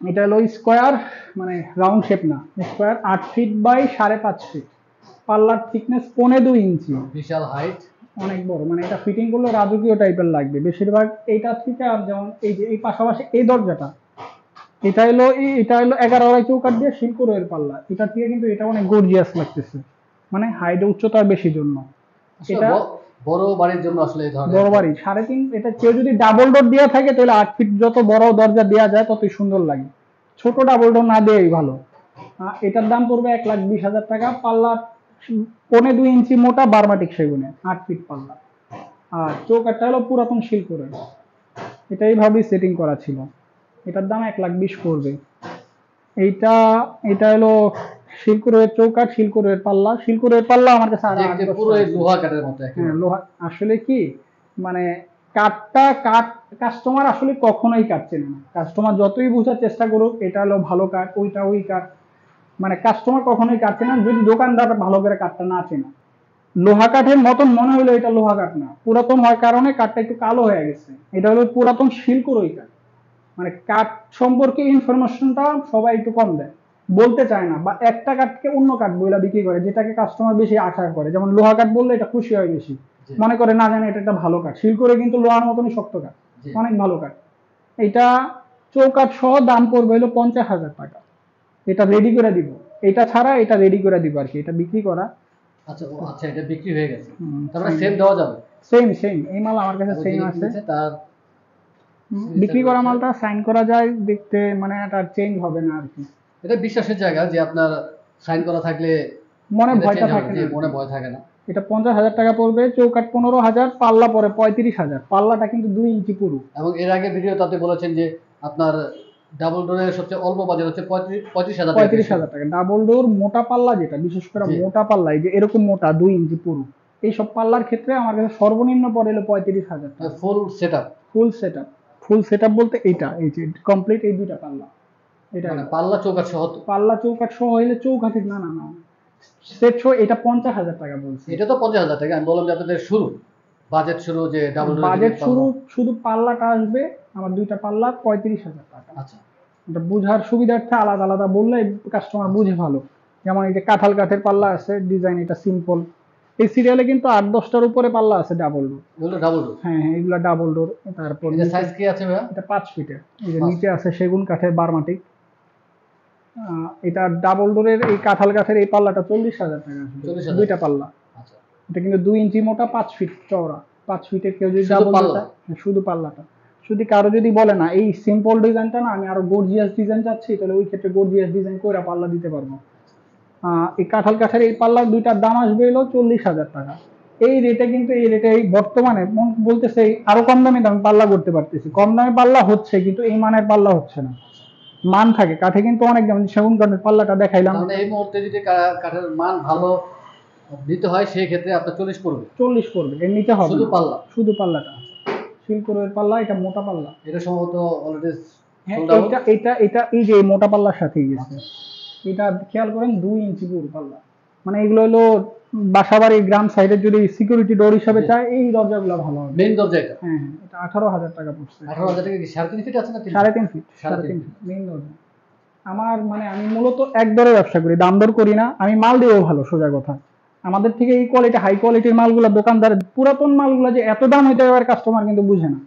Speaker 2: এটা হলো স্কোয়ার, মানে রাউন্ড শেপ না, স্কোয়ার, 8 ফিট বাই 5.5 ফিট, পাল্লার থিকনেস 1.25 ইঞ্চি,
Speaker 1: বিশাল হাইট।
Speaker 2: অনেক বড়। মানে এটা ফিটিং করলে রাজকীয় টাইপের লাগবে বেশিরভাগ। এইটা থেকে আর যেমন এই যে এই পাশাপাশি এই দরজাটা, এটা হলো 11 আড়াই চৌকাঠ দিয়ে শিল্পের পাল্লা, এটা থেকে কিন্তু এটা অনেক গর্জিয়াস লাগতেছে, মানে হাইট উচ্চতার বেশি জন্য।
Speaker 1: আসলে
Speaker 2: এটা
Speaker 1: বড় বাড়ির জন্য আসলে এই ধরনের
Speaker 2: বড় বাড়ি 3.5, এটা কেউ যদি ডাবল ডোর দেওয়া থাকে তাহলে 8 ফিট যত বড় দরজা দেওয়া যায় ততই সুন্দর লাগে, ছোট ডাবল ডোর না দেওয়াই ভালো। এটার দাম পড়বে 1,20,000 টাকা। পাল্লা 1.25 ইঞ্চি মোটা বারমাটিক সেগুনে, 8 ফিট পাল্লা। আর চৌকাঠটা হলো পুরাতন শিল্পের, এটা এইভাবেই সেটিং করা ছিল। এটার দাম 1,20,000 পড়বে। এইটা এটা হলো শিলকুরের চৌকাঠ, শিলকুরের পাল্লা। শিলকুরের পাল্লা আমার কাছে আরো
Speaker 1: দেখতে
Speaker 2: 8-10
Speaker 1: পুরো
Speaker 2: টাকা
Speaker 1: এই
Speaker 2: ছিল।
Speaker 1: লোহা কাঠের মতো
Speaker 2: হ্যাঁ,
Speaker 1: একেবারে।
Speaker 2: লোহা আসলে কি, মানে কাঠ কাস্টমার আসলে কখনোই কাঠ চেনে না। কাস্টমার যতই বোঝার চেষ্টা করুক এটা হলো ভালো কাঠ, ওইটা ওই কাঠ, মানে কাস্টমার কখনোই কাঠ চেনে না যদি দোকানদার ভালো করে কাঠটা না চেনে। লোহা কাঠের মতন মনে হলো এটা লোহা কাঠ না, পুরাতন হওয়ার কারণে কাঠটা একটু কালো হয়ে গেছে। এটা হলো পুরাতন শিলকুরই কাঠ। মানে কাঠ সম্পর্কে ইনফরমেশনটা সবাই একটু কম দেয়, বলতে চায় না, বা একটা কাঠকে অন্য কাঠ বইলা বিক্রি করে যেটাকে কাস্টমার বেশি আশা করে। যেমন লোহা কাঠ বললে এটা খুশি হয় বেশি,
Speaker 1: জি,
Speaker 2: মনে করে না জানে এটা একটা ভালো কাঠ। শিলকুরে কিন্তু লোহার মতনই শক্ত কাঠ,
Speaker 1: জি।
Speaker 2: অনেক ভালো কাঠ। এটা চৌকাঠ সহ দাম পড়বে হলো 50,000 টাকা। এটা রেডি করে দিব, এটা ছাড়া এটা রেডি করে দিব আর কি, এটা বিক্রি করা।
Speaker 1: আচ্ছা, ও আচ্ছা, এটা বিক্রি হয়ে গেছে, তারপরে সেল দেওয়া যাবে,
Speaker 2: সেম সেম এই মাল আমার কাছে
Speaker 1: এবং
Speaker 2: সেম
Speaker 1: যিনি
Speaker 2: আছে।
Speaker 1: কিনেছে তার
Speaker 2: বিক্রি করা
Speaker 1: signature
Speaker 2: মালটা সাইন করা যায় দেখতে, মানে এটা চেঞ্জ হবে না আর কি,
Speaker 1: এটা বিশ্বাসের জায়গা যে আপনার সাইন করা থাকলে
Speaker 2: মনে
Speaker 1: এটা
Speaker 2: ভয়টা
Speaker 1: চেঞ্জ হবে
Speaker 2: থাকে
Speaker 1: না,
Speaker 2: না
Speaker 1: যে
Speaker 2: আর
Speaker 1: মনে
Speaker 2: কি।
Speaker 1: ভয় থাকে না।
Speaker 2: এটা 50,000 টাকা পড়বে, চৌকাঠ 15,000, পাল্লা পরে 35,000। পাল্লাটা কিন্তু 2 ইঞ্চি পুরু।
Speaker 1: এবং এর আগে ভিডিওতে আপনি বলেছেন যে আপনার ডাবল ডোরের সবচেয়ে অল্প বাজেট হচ্ছে 35,000 টাকা থেকে
Speaker 2: 35,000 টাকা ডাবল ডোর মোটা পাল্লা, যেটা বিশেষ করে
Speaker 1: জি।
Speaker 2: মোটা পাল্লা, এই যে এরকম মোটা 2 ইঞ্চি পুরু, এইসব পাল্লার ক্ষেত্রে আমার কাছে সর্বনিম্ন পড়ে হলো 35,000 টাকা।
Speaker 1: Full set up,
Speaker 2: full set up, full set up বলতে এইটা, এই যে কমপ্লিট এই দুইটা পাল্লা, এটা
Speaker 1: মানে পাল্লা চৌকাঠ সহ তো?
Speaker 2: পাল্লা চৌকাঠ সহ হইলে চৌকাঠির, না না না, সেট সহ এটা 50,000 টাকা বলছি।
Speaker 1: এটা তো 50,000 টাকা, আমি বললাম যে আপনাদের শুরু বাজেট শুরু যে ডাবল ডোরের
Speaker 2: বাজেট শুরু,
Speaker 1: পাল্লা।
Speaker 2: শুধু পাল্লাটা আসবে আমার দুইটা পাল্লা 35,000 টাকা।
Speaker 1: আচ্ছা,
Speaker 2: এটা বুঝার সুবিধার্থে আলাদা আলাদা বললে কাস্টমার বুঝে ভালো। যেমন এই যে কাঁঠাল কাঠের পাল্লা আছে, ডিজাইন এটা সিম্পল। এই সিরিয়ালে কিন্তু 8-10টার উপরে পাল্লা আছে ডাবল ডোর।
Speaker 1: এগুলো ডাবল ডোর।
Speaker 2: হ্যাঁ হ্যাঁ, এগুলা ডাবল ডোর। তারপর
Speaker 1: এটা সাইজ কি আছে ভাইয়া?
Speaker 2: এটা 5 ফিটের। এই যে
Speaker 1: 5
Speaker 2: নিচে আছে সেগুন কাঠের বারমাটিক। এটা ডাবল ডোরের এই কাঁঠাল কাঠের এই পাল্লাটা 40,000 টাকা আসবে,
Speaker 1: 40,000?
Speaker 2: দুইটা পাল্লা।
Speaker 1: আচ্ছা,
Speaker 2: এটা কিন্তু 2 ইঞ্চি মোটা, 5 ফিট চওড়া। 5 ফিটের কেউ যদি
Speaker 1: শুধু
Speaker 2: ডাবল
Speaker 1: পাল্লা?
Speaker 2: শুধু পাল্লাটা। যদি কারো যদি বলে না এই সিম্পল ডিজাইনটা না, আমি আরো গর্জিয়াস ডিজাইন চাচ্ছি, তাহলে ওই ক্ষেত্রে গর্জিয়াস ডিজাইন করে পাল্লা দিতে পারবো। এই কাঁঠাল কাঠের এই পাল্লা দুইটার দাম আসবে হলো 40,000 টাকা। এই রেটে কিন্তু, এই রেটে এই বর্তমানে বলতেছে আরো কম দামে দাম পাল্লা করতে পারতেছি। কম দামে পাল্লা হচ্ছে কিন্তু এই মানের পাল্লা হচ্ছে না। মান থাকে কাঠে কিন্তু অনেক, যেমন সেগুন কাঠের পাল্লাটা দেখাইলাম,
Speaker 1: তাহলে এই মুহূর্তে যদি কাঠের মান ভালো দিতে হয় সেই ক্ষেত্রে আপনার 40 পড়বে
Speaker 2: 40 পড়বে, এর নিচে হবে
Speaker 1: শুধু
Speaker 2: না।
Speaker 1: পাল্লা?
Speaker 2: শুধু পাল্লাটা, শিলকুরের পাল্লা, এটা মোটা পাল্লা।
Speaker 1: এটা সম্ভবত অলরেডি
Speaker 2: হ্যাঁ,
Speaker 1: সোল্ড আউট।
Speaker 2: এটা এই যে এই মোটা পাল্লার সাথেই গেছে। এটা খেয়াল করেন 2 ইঞ্চি পুরো পাল্লা। মানে এগুলো হলো বাসাবাড়ি গ্রাম সাইডের যদি সিকিউরিটি ডোর হিসাবে চায় এই দরজাগুলো ভালো হবে।
Speaker 1: মেইন দরজা এটা
Speaker 2: হ্যাঁ হ্যাঁ, এটা 18,000 টাকা পড়ছে।
Speaker 1: 18,000 টাকা কি 3.5 ফিট আছে না 3
Speaker 2: 3.5 ফিট,
Speaker 1: সাড়ে
Speaker 2: 3.5
Speaker 1: তিন
Speaker 2: ফিট মেইন দরজা। আমার মানে আমি মূলত এক দরে ব্যবসা করি, দাম দর করি না। আমি মাল দিয়েও ভালো, সোজা কথা। আমাদের থেকে এই কোয়ালিটি, হাই কোয়ালিটির মালগুলো দোকানদার, পুরাতন মালগুলো যে এত দাম হইতে পারে কাস্টমার কিন্তু বুঝে না।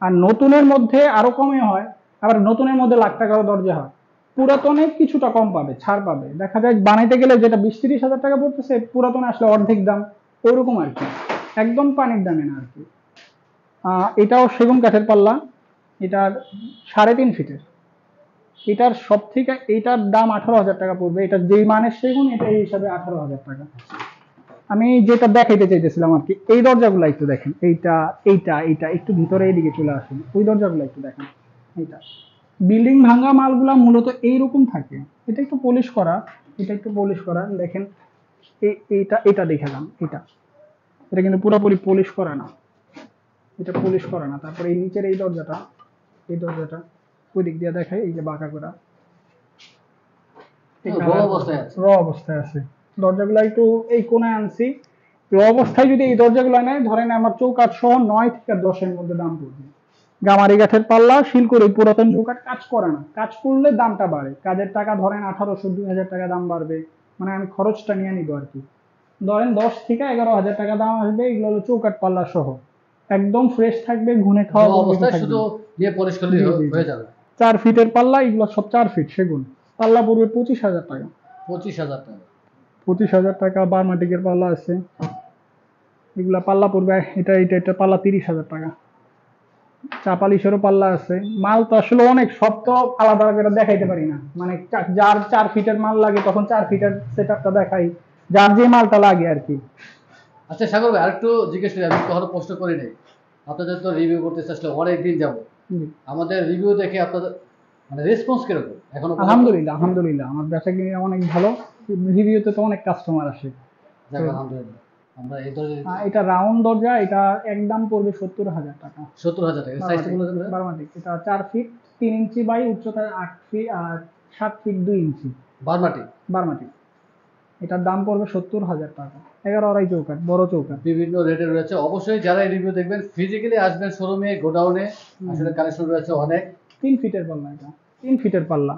Speaker 2: আর নতুনের মধ্যে আরো কমে হয়, আবার নতুনের মধ্যে লাখ টাকারও দরজা হয়। পুরাতনে কিছুটা কম পাবে, ছাড় পাবে। দেখা যায় বানাইতে গেলে যেটা 20-30 হাজার টাকা পড়তেছে, পুরাতনে আসলে অর্ধেক দাম, ওইরকম আর কি, একদম পানির দামে না আর কি। এটাও সেগুন কাঠের পাল্লা, এটার 3.5 ফিটের। এটার সব থেকে এটার দাম 18,000 টাকা পড়বে। এটা যেই মানের সেগুন, এটা এই হিসাবে 18,000 টাকা। আমি যেটা দেখাইতে চাইতেছিলাম আর কি, এই দরজাগুলো একটু দেখেন, এইটা এইটা এইটা একটু ভিতরে এইদিকে চলে আসেন, ওই দরজাগুলো একটু দেখেন। এইটা বিল্ডিং ভাঙা মালগুলা মূলত এইরকম থাকে। এটা একটু পলিশ করা, দেখেন। এইটা এটা দেখালাম, এটা এটা কিন্তু পুরোপুরি পলিশ করা না, এটা পলিশ করা না। তারপরে এই নিচের এই দরজাটা ওই দিক দিয়ে দেখাই, এই যে বাঁকা করা,
Speaker 1: র অবস্থায় আছে।
Speaker 2: র অবস্থায় আছে। দরজাগুলো একটু এই কোণায় আনছি। র অবস্থায় যদি এই দরজাগুলো নেয়, ধরেন আমার চৌকাঠ সহ 9 থেকে 10-এর মধ্যে দাম পড়বে। গামারি কাঠের পাল্লা, শিলকুড়ি পুরাতন চৌকাঠ, কাজ করে না। কাজ করলে দামটা বাড়ে, কাজের টাকা ধরেন 1800-2000 টাকা দাম বাড়বে। মানে আমি খরচটা নিয়ে নিবো আর কি। ধরেন 10 থেকে 11,000 টাকা দাম আসবে। এগুলো হলো চৌকাঠ পাল্লা সহ, একদম ফ্রেশ থাকবে, ঘুনে
Speaker 1: র
Speaker 2: খাওয়া কোনো কিছু
Speaker 1: অবস্থায়
Speaker 2: থাকবে
Speaker 1: শুধু
Speaker 2: না।
Speaker 1: দিয়ে পলিশ করলে
Speaker 2: জি, জি, জি।
Speaker 1: হয়ে যাবে।
Speaker 2: 4 ফিটের পাল্লা, এগুলো সব 4 ফিট সেগুন। পাল্লা পড়বে 25,000 টাকা।
Speaker 1: 25,000 টাকা।
Speaker 2: 25,000 টাকা। বার্মাটিকের পাল্লা আছে, এগুলা পাল্লা পড়বে, এটা পাল্লা 30,000 টাকা। চাপালিশেরও পাল্লা আছে। মাল তো আসলে অনেক, সব তো আলাদা করে দেখাইতে পারি না। মানে যার 4 ফিটের মাল লাগে তখন 4 ফিটের সেট আপটা দেখাই, যার যে মালটা লাগে আর কি।
Speaker 1: আচ্ছা সাগর ভাই, আরেকটু জিজ্ঞেস করি, আমি কখনো প্রশ্ন করি নাই। আপনাদের তো রিভিউ করতে আসলে অনেক দিন যাব,
Speaker 2: জি।
Speaker 1: আমাদের রিভিউ দেখে আপনাদের মানে রেসপন্স কিরকম এখনো পর্যন্ত?
Speaker 2: আলহামদুলিল্লাহ আমার বেচা কিনে অনেক ভালো। রিভিউতে তো অনেক কাস্টমার আসে।
Speaker 1: যাক
Speaker 2: তো
Speaker 1: আলহামদুলিল্লাহ। আমরা এই ধরে
Speaker 2: এটা রাউন্ড দরজা, এটা একদম পড়বে 70,000 টাকা।
Speaker 1: 70,000 টাকা। সাইজটা বলে দেবেন?
Speaker 2: বারমাটিক, এটা 4 ফিট 3 ইঞ্চি বাই উচ্চতা 8 ফিট আর 7 ফিট 2 ইঞ্চি।
Speaker 1: বারমাটি।
Speaker 2: বারমাটিক, এটার দাম পড়বে 70,000 টাকা। 11 আড়াই চৌকাঠ, বড় চৌকাঠ।
Speaker 1: বিভিন্ন রেটে রয়েছে। অবশ্যই যারা এই রিভিউ দেখবেন ফিজিক্যালি আসবেন শোরুমে, গোডাউনে। আসলে কালেকশন রয়েছে অনেক।
Speaker 2: 3 ফিটের পাল্লা, এটা 3 ফিটের পাল্লা।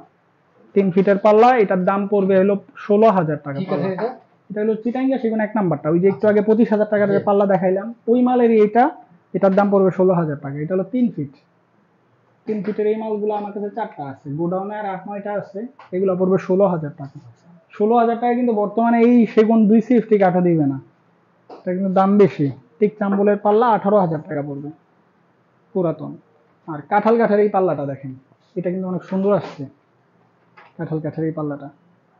Speaker 2: 3 ফিটের পাল্লা, এটার দাম পড়বে হলো 16,000 টাকা
Speaker 1: ঠিক আছে
Speaker 2: পাল্লা।
Speaker 1: এটা।
Speaker 2: এটা হলো চিটাঙ্গা সেগুন 1 নাম্বারটা, ওই যে একটু আগে 25,000 টাকার যে
Speaker 1: জি।
Speaker 2: পাল্লা দেখাইলাম, ওই মালেরই এটা। এটার দাম পড়বে 16,000 টাকা। এটা হলো 3 ফিট। 3 ফিটের এই মালগুলো আমার কাছে 4টা আছে, গোডাউনে আর 8-9টা আছে। এগুলো পড়বে 16,000 টাকা। 16,000 টাকা কিন্তু বর্তমানে এই সেগুন 2 সিফটি কাঠা দিবে না, এটা কিন্তু দাম বেশি। টিক চাম্বলের পাল্লা 18,000 টাকা পড়বে, পুরাতন। আর কাঁঠাল কাঠের এই পাল্লাটা দেখেন, এটা কিন্তু অনেক সুন্দর আসছে। কাঁঠাল কাঠের এই পাল্লাটা,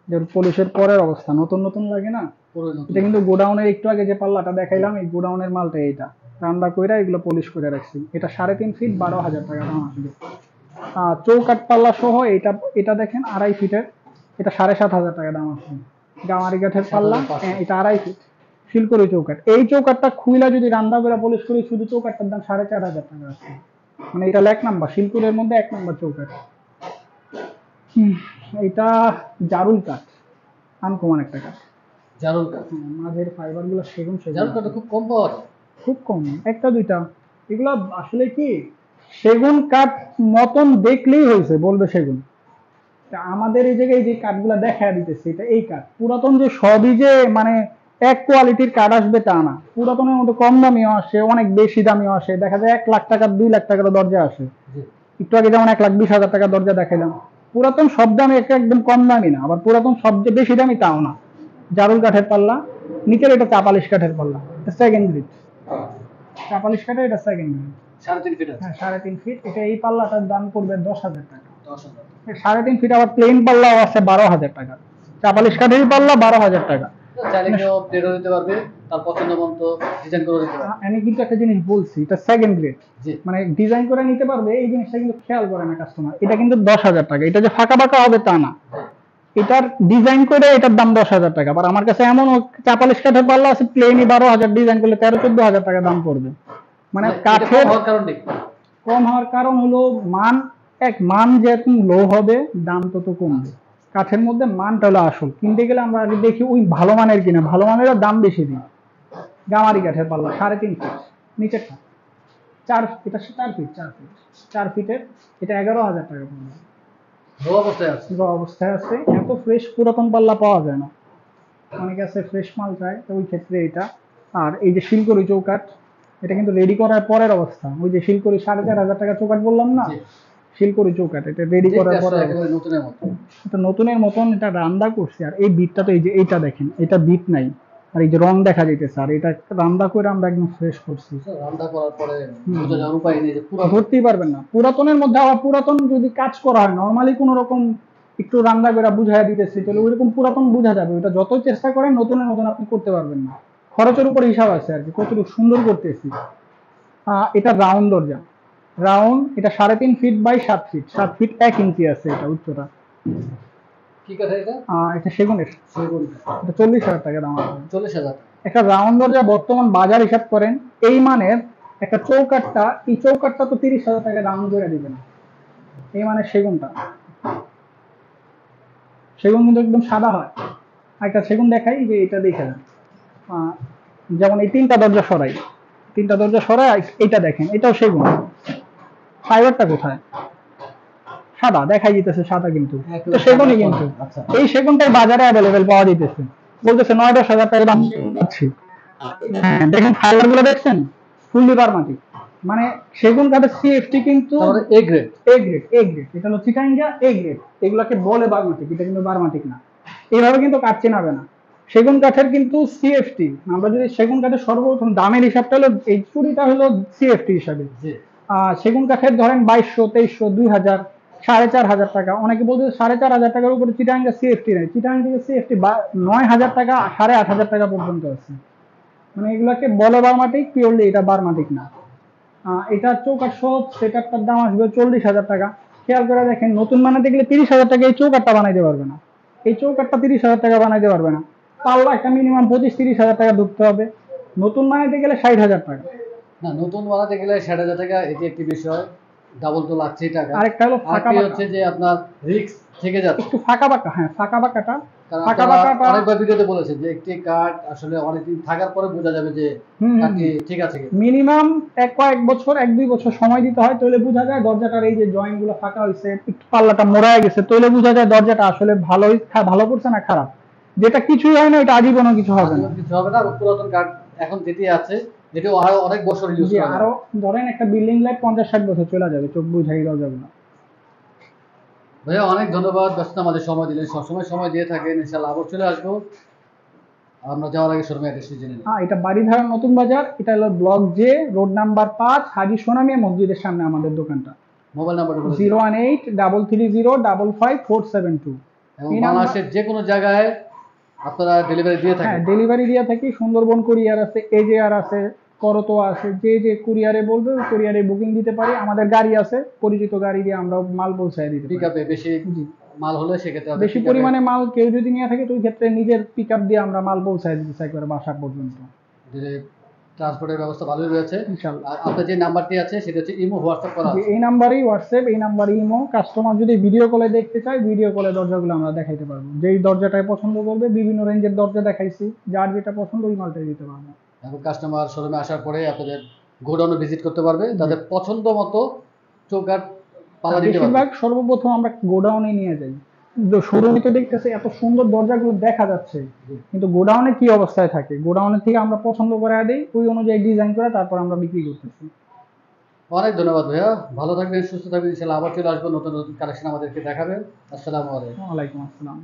Speaker 2: যেমন পলিশের পরের অবস্থা, নতুন নতুন লাগে না।
Speaker 1: পুরো নতুন।
Speaker 2: এটা কিন্তু গোডাউনের একটু আগে যে পাল্লাটা দেখাইলাম, এই গোডাউনের মালটা এইটা। রান্না কইরা এগুলো পলিশ করে রাখছি। এটা 3.5 ফিট, 12,000 টাকা দাম আসবে। চৌকাঠ পাল্লা সহ এটা, এটা দেখেন 2.5 ফিটের, এটা 7,500 টাকা দাম আসবে। গামারি কাঠের পাল্লা,
Speaker 1: 7,500
Speaker 2: এটা 2.5 ফিট। শিলকড়ি চৌকাঠ, এই চৌকাঠটা খুইলা যদি রান্না করে পলিশ করি, শুধু চৌকাঠটার দাম 4,500 টাকা আসবে। মানে এটা 1 নাম্বার, শিলকুড়ের মধ্যে 1 নাম্বার চৌকাঠ। এটা জারুল কাঠ, আনকমন একটা কাঠ।
Speaker 1: জারুল কাঠ।
Speaker 2: মাঝের ফাইবার গুলো সেগুন
Speaker 1: জারুল কাঠ খুব কম পাওয়া যায়।
Speaker 2: খুব কম, একটা দুইটা। এগুলো আসলে কি, সেগুন কাঠ মতন দেখলেই হয়েছে বলবে সেগুন। তা আমাদের এই জায়গায় যে কাঠগুলা দেখা দিতেছে, এটা এই কাঠ। পুরাতন যে সবই যে মানে এক কোয়ালিটির কাঠ আসবে তা না। পুরাতনের মধ্যে কম দামিও আসে, অনেক বেশি দামিও আসে। দেখা যায় 1 লাখ টাকা 2 লাখ টাকার দরজা আসে।
Speaker 1: জি।
Speaker 2: একটু আগে যেমন 1,20,000 টাকার দরজা দেখাইলাম। পুরাতন সব দামি একদম কম দামি না, আবার পুরাতন সবচেয়ে বেশি দামি তাও না। জারুল কাঠের পাল্লা, নিচের এটা চাপালিশ কাঠের পাল্লা, সেকেন্ড গ্রেড। চাপালিশ কাঠের এটা সেকেন্ড গ্রেড।
Speaker 1: 3.5 ফিট আছে।
Speaker 2: হ্যাঁ 3.5 ফিট। এটা এই পাল্লাটার দাম পড়বে 10,000 টাকা।
Speaker 1: 10,000।
Speaker 2: 3.5 ফিট আবার প্লেন পাল্লাও আছে 12,000 টাকা। চাপালিশ কাঠের পাল্লা 12,000 টাকা।
Speaker 1: চাইলে কেউ প্লেটও দিতে পারবে, তার পছন্দ মতো ডিজাইন করে দিতে পারবে।
Speaker 2: আমি কিন্তু একটা জিনিস বলছি, এটা সেকেন্ড গ্রেড।
Speaker 1: জি।
Speaker 2: মানে ডিজাইন করে নিতে পারবে, এই জিনিসটা কিন্তু খেয়াল করে না কাস্টমার। এটা কিন্তু 10,000 টাকা। এটা যে ফাঁকা ফাঁকা হবে তা না, এটার ডিজাইন করে এটার দাম 10,000 টাকা। আবার আমার কাছে এমন চাপালিশ কাঠের পাল্লা আছে প্লেনই 12,000, ডিজাইন করলে 13-14,000 টাকা দাম পড়বে। মানে
Speaker 1: এটা
Speaker 2: কাঠের
Speaker 1: কম হওয়ার কারণ নেই।
Speaker 2: কম হওয়ার কারণ হলো মান। মান যেরকম লো হবে, দাম তত কমবে। কাঠের মধ্যে মানটা হলো আসল। কিনতে গেলে আমরা আগে দেখি ওই ভালো মানের কিনা, ভালো মানের দাম বেশি দিই। গামারি কাঠের পাল্লা 3.5 ফিট, নিচেরটা 4, এটা 4 ফিট, 4 ফিটের, এটা 11,000 টাকা পড়বে।
Speaker 1: র অবস্থায় আছে।
Speaker 2: অবস্থায় আছে। এত ফ্রেশ পুরাতন পাল্লা পাওয়া যায় না, অনেকে আছে ফ্রেশ মাল চায়, তো ওই ক্ষেত্রে এটা। আর এই যে শিলকড়ি চৌকাঠ, এটা কিন্তু রেডি করার পরের অবস্থা। ওই যে শিলকড়ি 4,500 টাকা চৌকাঠ বললাম না,
Speaker 1: জি।
Speaker 2: শিলকড়ি চৌকাঠ, এটা রেডি
Speaker 1: দেখতে
Speaker 2: করার পরে
Speaker 1: আসলে একেবারে নতুনের মতো।
Speaker 2: এটা নতুনের মতন। এটা রান্দা করছে। আর এই বিটটা তো, এই যে এইটা দেখেন, এটা বিট নাই, আর এই যে রং দেখা যাইতেছে। আর এটা রান্দা করে আমরা একদম ফ্রেশ করছি।
Speaker 1: রান্না করার পরে বোঝা যাওয়ার উপায় নেই যে পুরো
Speaker 2: ধরতেই পারবেন না। পুরাতনের মধ্যে আবার পুরাতন যদি কাজ করা হয়, নর্মালি কোনো রকম একটু রান্না করে বুঝাইয়া দিতেছি, তাহলে ওইরকম পুরাতন বোঝা যাবে। ওটা যতই চেষ্টা করেন নতুনের মতন আপনি করতে পারবেন না। খরচের উপর হিসাব আছে আর কি, কতটুকু সুন্দর করতেছি। এটা রাউন্ড দরজা, রাউন্ড, এটা 3.5 ফিট বাই 7 ফিট, 7 ফিট 1 ইঞ্চি আছে এটা উচ্চতা।
Speaker 1: কি কথা এটা?
Speaker 2: এটা সেগুনের,
Speaker 1: সেগুন।
Speaker 2: এটা 40,000 টাকা দাম আছে।
Speaker 1: 40,000।
Speaker 2: একটা রাউন্ড দরজা বর্তমান বাজার হিসাব করেন এই মানের একটা চৌকাঠটা, এই চৌকাঠটা তো 30,000 টাকা রাউন্ড করে দিবে না। এই মানের সেগুনটা, সেগুন কিন্তু একদম সাদা হয়। একটা সেগুন দেখাই, যে এটা দেখে নেন। যেমন এই তিনটা দরজা সরাই, তিনটা দরজা সরাই, এটা দেখেন, এটাও সেগুন। ফাইবারটা কোথায়? সাদা দেখাই দিতেছে, সাদা কিন্তু তো সেগুনই কিন্তু।
Speaker 1: আচ্ছা।
Speaker 2: এই সেগুনটাই বাজারে অ্যাভেলেবেল পাওয়া দিতেছে, বলতেছে 9-10 হাজার টাকা দাম পাচ্ছি। হ্যাঁ দেখেন ফাইবার গুলো দেখছেন, ফুললি বারমাটিক। মানে সেগুন কাঠের সিএফটি কিন্তু
Speaker 1: তারপরে A grade.
Speaker 2: A grade, A grade, এটা হলো চিটাঙ্গা এ গ্রেড। এগুলোকে বলে বারমাটিক, এটা কিন্তু বারমাটিক না। এইভাবে কিন্তু কাঠ চেনাবে না। সেগুন কাঠের কিন্তু সিএফটি, আমরা যদি সেগুন কাঠের সর্বপ্রথম দামের হিসাবটা হলো, এই চুরিটা হলো সিএফটি হিসাবে। সেগুন কাঠের ধরেন 2200, 2300, 2000, 4,500 টাকা। অনেকে বলতে 4,500 টাকার উপরে চিটাঙ্গা সিএফটি নেই, চিটাঙ্গা সিএফটি 9,000 টাকা, 8,500 টাকা পর্যন্ত আছে। মানে এগুলাকে বলে বারমাটিক, পিওরলি এটা বারমাটিক না। এটা চৌকাঠ সহ সেটআপটার দাম আসবে 40,000 টাকা। খেয়াল করে দেখেন, নতুন বানাতে গেলে 30,000 টাকা এই চৌকাঠটা বানাইতে পারবে না, এই চৌকাঠটা 30,000 টাকা বানাইতে পারবে না। পাল্লা একটা মিনিমাম 25-30,000 টাকা ঢুকতে হবে। নতুন বানাইতে গেলে 60,000 টাকা।
Speaker 1: না, নতুন বানাতে গেলে 60,000 টাকা, এটি একটি বিষয়। ডাবল তো লাগছেই টাকা।
Speaker 2: আরেকটা হলো ফাঁকা
Speaker 1: আরেকটি
Speaker 2: বাঁকা,
Speaker 1: হচ্ছে যে আপনার রিস্ক থেকে যাচ্ছে।
Speaker 2: একটু ফাঁকা বাঁকা, হ্যাঁ ফাঁকা বাঁকাটা,
Speaker 1: কারণ
Speaker 2: ফাঁকা
Speaker 1: আপনারা
Speaker 2: বাঁকাটা
Speaker 1: অনেকবার ভিডিওতে বলেছেন যে একটি কাঠ আসলে অনেকদিন থাকার পরে বোঝা যাবে যে কাঠটি ঠিক আছে কিনা।
Speaker 2: মিনিমাম কয়েক বছর, 1-2 বছর সময় দিতে হয়, তাহলে বোঝা যায় দরজাটার এই যে জয়েন্ট গুলো ফাঁকা হয়েছে, একটু পাল্লাটা মোড়ায় গেছে, তাহলে বোঝা যায় দরজাটা আসলে ভালো করছে না খারাপ। যেটা কিছুই হয় না, এটা আজীবনও কিছু হবে না।
Speaker 1: কিছু হবে না। পুরাতন কাঠ এখন যেটি আছে, যেটি আরো অনেক বছর ইউজ
Speaker 2: জি,
Speaker 1: করা যাবে।
Speaker 2: আরো ধরেন একটা বিল্ডিং লাইফ 50-60 বছর চলে যাবে, চোখ বুঝাই দরজাগুলো না।
Speaker 1: ভাইয়া অনেক ধন্যবাদ, ব্যস্ত আমাদের সময় দিলেন, সবসময় সময় দিয়ে থাকেন। ইনশাআল্লাহ আবার চলে আসবো। আমরা যাওয়ার আগে শোরুমে অ্যাড্রেসটি জেনে নিই।
Speaker 2: এটা বাড়িধারা নতুন বাজার, এটা হলো ব্লক জে, রোড নাম্বার 5, হাজী সোনামিয়া মসজিদের সামনে আমাদের দোকানটা।
Speaker 1: মোবাইল নাম্বারটা বলে দিন।
Speaker 2: 018-330-54772।
Speaker 1: এবং বাংলাদেশের যে কোনো জায়গায় আপনারা ডেলিভারি দিয়ে
Speaker 2: হ্যাঁ
Speaker 1: থাকেন।
Speaker 2: ডেলিভারি দিয়ে থাকি। সুন্দরবন কুরিয়ার আছে, এজেআর আছে, করতোয়া আছে, যে কুরিয়ারে বলবে ওই কুরিয়ারে বুকিং দিতে পারি। আমাদের গাড়ি আছে, পরিচিত গাড়ি দিয়ে আমরা মাল পৌঁছায় দিতে পারি।
Speaker 1: পিকআপে বেশি
Speaker 2: জি,
Speaker 1: মাল হলে সেক্ষেত্রে
Speaker 2: বেশি পরিমাণে মাল কেউ যদি নিয়ে থাকে, তো ওই ক্ষেত্রে নিজের পিকআপ দিয়ে আমরা মাল পৌঁছায় দিতে চাই একবারে বাসা পর্যন্ত।
Speaker 1: ট্রান্সপোর্টের ব্যবস্থা ভালোই রয়েছে।
Speaker 2: ইনশাআল্লাহ।
Speaker 1: আর আপনার যে নাম্বারটি আছে সেটা হচ্ছে ইমো, হোয়াটসঅ্যাপ করা
Speaker 2: জি,
Speaker 1: আছে।
Speaker 2: এই নাম্বারেই হোয়াটসঅ্যাপ, এই নাম্বারে ইমো। কাস্টমার যদি ভিডিও কলে দেখতে চায়, ভিডিও কলে দরজাগুলো আমরা দেখাইতে পারবো। যেই দরজাটাই পছন্দ করবে, বিভিন্ন রেঞ্জের দরজা দেখাইছি, যার যেটা পছন্দ ওই মালটাই দিতে পারবো।
Speaker 1: এবং কাস্টমার শোরুমে আসার পরে আপনাদের গোডাউনে ভিজিট করতে পারবে, তাদের পছন্দ মতো চৌকাঠ পাল্লা দিতে পারবে।
Speaker 2: বেশিরভাগ সর্বপ্রথম আমরা গোডাউনে নিয়ে যাই। শোরুমে তো দেখতেছে এত সুন্দর দরজাগুলো দেখা যাচ্ছে, কিন্তু গোডাউনে কি অবস্থায় থাকে, গোডাউনের থেকে আমরা পছন্দ করে দিই, ওই অনুযায়ী ডিজাইন করে তারপর আমরা বিক্রি করতেছি।
Speaker 1: অনেক ধন্যবাদ ভাইয়া, ভালো থাকবেন, সুস্থ থাকবেন। ইনশাআল্লাহ আবার চলে আসবো, নতুন নতুন কালেকশন আমাদেরকে দেখাবেন। আসসালামু আলাইকুম।
Speaker 2: ওয়ালাইকুম আসসালাম।